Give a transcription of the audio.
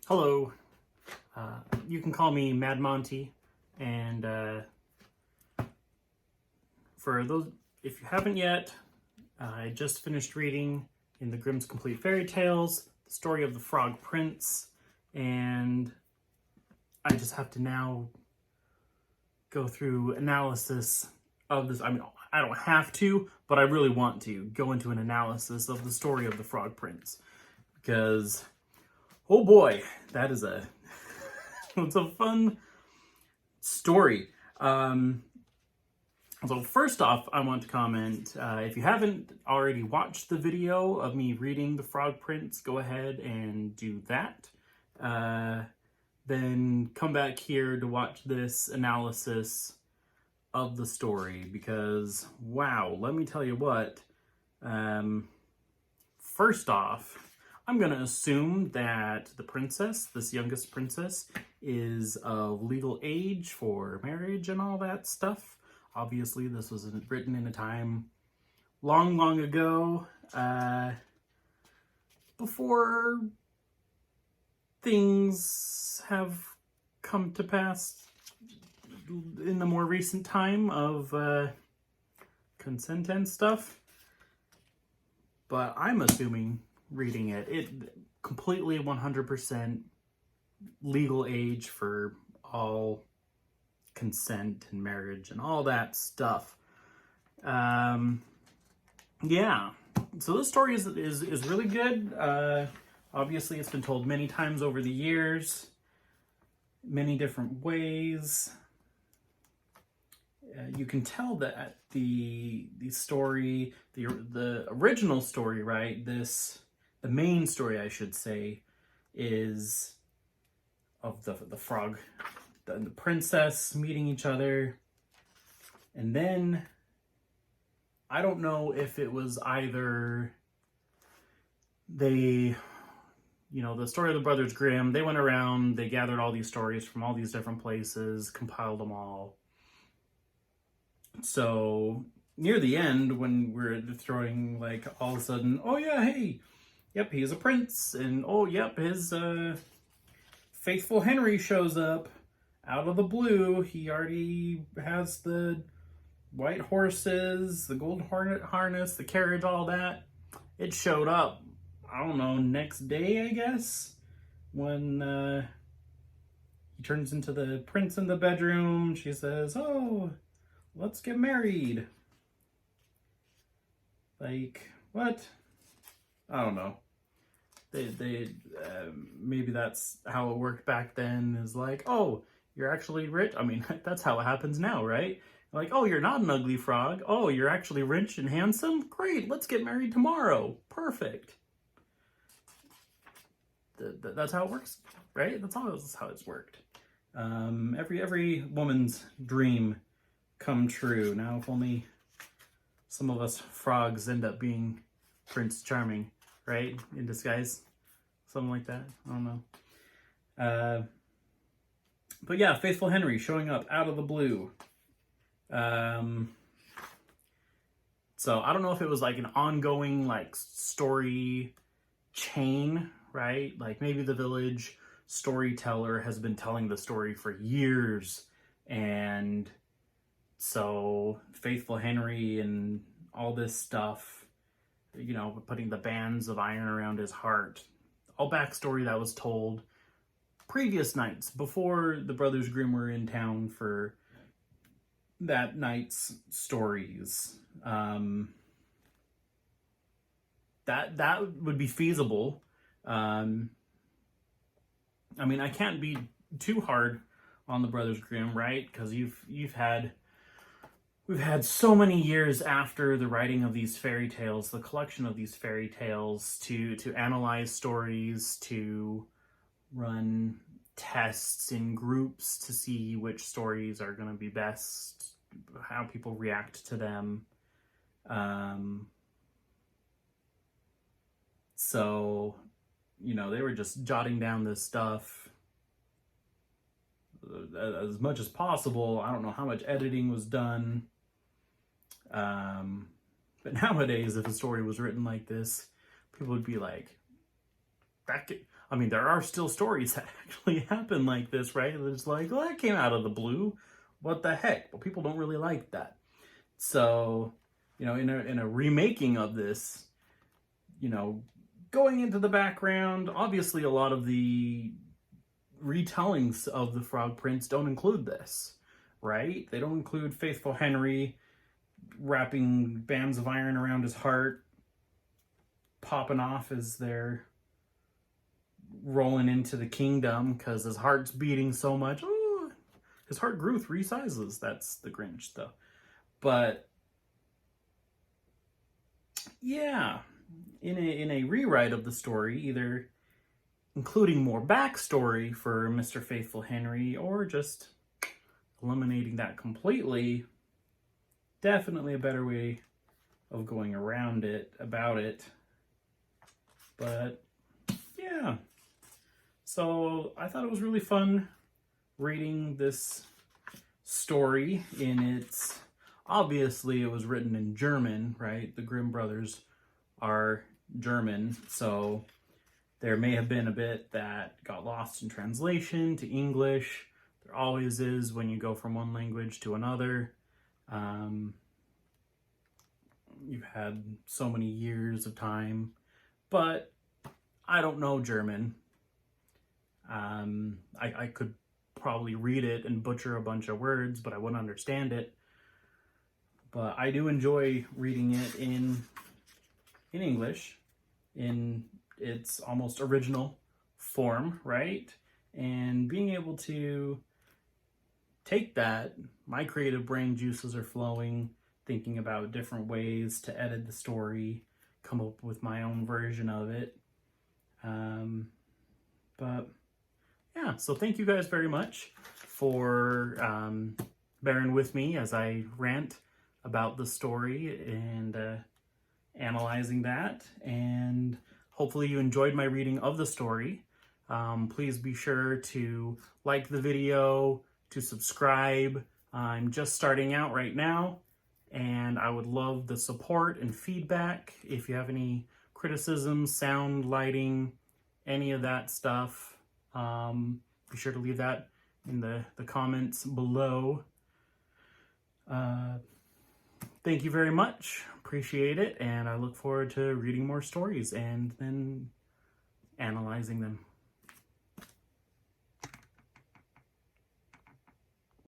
Hello, you can call me Mad Monty, and for those, if you haven't yet, I just finished reading in the Grimm's Complete Fairy Tales, the story of the Frog Prince, and I just have to now go through analysis of this. I mean, I don't have to, but I really want to go into an analysis of the story of the Frog Prince, because, oh boy, that is it's a fun story. So first off, I want to comment, if you haven't already watched the video of me reading The Frog Prince, go ahead and do that. Then come back here to watch this analysis of the story, because, wow, let me tell you what. First off, I'm going to assume that the princess, this youngest princess, is of legal age for marriage and all that stuff. Obviously, this was written in a time long, long ago, before things have come to pass in the more recent time of consent and stuff. But I'm assuming, reading it completely 100% legal age for all consent and marriage and all that stuff. Yeah, so this story is really good. Obviously, it's been told many times over the years, many different ways. You can tell that the story, the original story, right? The main story, I should say, is of the frog and the princess meeting each other. And then, I don't know if it was either the story of the Brothers Grimm, they went around, they gathered all these stories from all these different places, compiled them all. So, near the end, when we're throwing, like, all of a sudden, oh yeah, hey, yep, he's a prince, and oh, yep, his faithful Henry shows up out of the blue. He already has the white horses, the gold harness, the carriage, all that. It showed up, I don't know, next day, I guess, when he turns into the prince in the bedroom. She says, oh, let's get married. Like, what? I don't know. They maybe that's how it worked back then, is like, oh, you're actually rich. I mean, that's how it happens now, right? Like, oh, you're not an ugly frog. Oh, you're actually rich and handsome? Great, let's get married tomorrow. Perfect. That's how it works, right? That's how it's worked. Every woman's dream come true. Now, if only some of us frogs end up being Prince Charming, right? In disguise. Something like that. I don't know. But yeah, Faithful Henry showing up out of the blue. So I don't know if it was like an ongoing, like, story chain, right? Like, maybe the village storyteller has been telling the story for years, and so Faithful Henry and all this stuff, putting the bands of iron around his heart, all backstory that was told previous nights before the Brothers Grimm were in town for that night's stories. That would be feasible. I mean, I can't be too hard on the Brothers Grimm, right? Because we've had so many years after the writing of these fairy tales, the collection of these fairy tales, to analyze stories, to run tests in groups to see which stories are going to be best, how people react to them. So, they were just jotting down this stuff as much as possible. I don't know how much editing was done. But nowadays, if a story was written like this, people would be like, I mean, there are still stories that actually happen like this, right? It's like, well, that came out of the blue. What the heck? But people don't really like that. So, in a remaking of this, going into the background, obviously a lot of the retellings of the Frog Prince don't include this, right? They don't include faithful Henry wrapping bands of iron around his heart, popping off as they're rolling into the kingdom because his heart's beating so much. Ooh, his heart grew 3 sizes. That's the Grinch, though. But yeah, in a rewrite of the story, either including more backstory for Mr. Faithful Henry or just eliminating that completely, definitely a better way of going around it, about it. But yeah, so I thought it was really fun reading this story in its, obviously it was written in German, right? The Grimm brothers are German, so there may have been a bit that got lost in translation to English. There always is when you go from one language to another. You've had so many years of time, but I don't know German. I could probably read it and butcher a bunch of words, but I wouldn't understand it. But I do enjoy reading it in English, in its almost original form, right? And being able to take that, my creative brain juices are flowing, thinking about different ways to edit the story, come up with my own version of it. But yeah, so thank you guys very much for bearing with me as I rant about the story and analyzing that. And hopefully you enjoyed my reading of the story. Please be sure to like the video, to subscribe. I'm just starting out right now, and I would love the support and feedback. If you have any criticisms, sound, lighting, any of that stuff, be sure to leave that in the comments below. Thank you very much. Appreciate it, and I look forward to reading more stories and then analyzing them.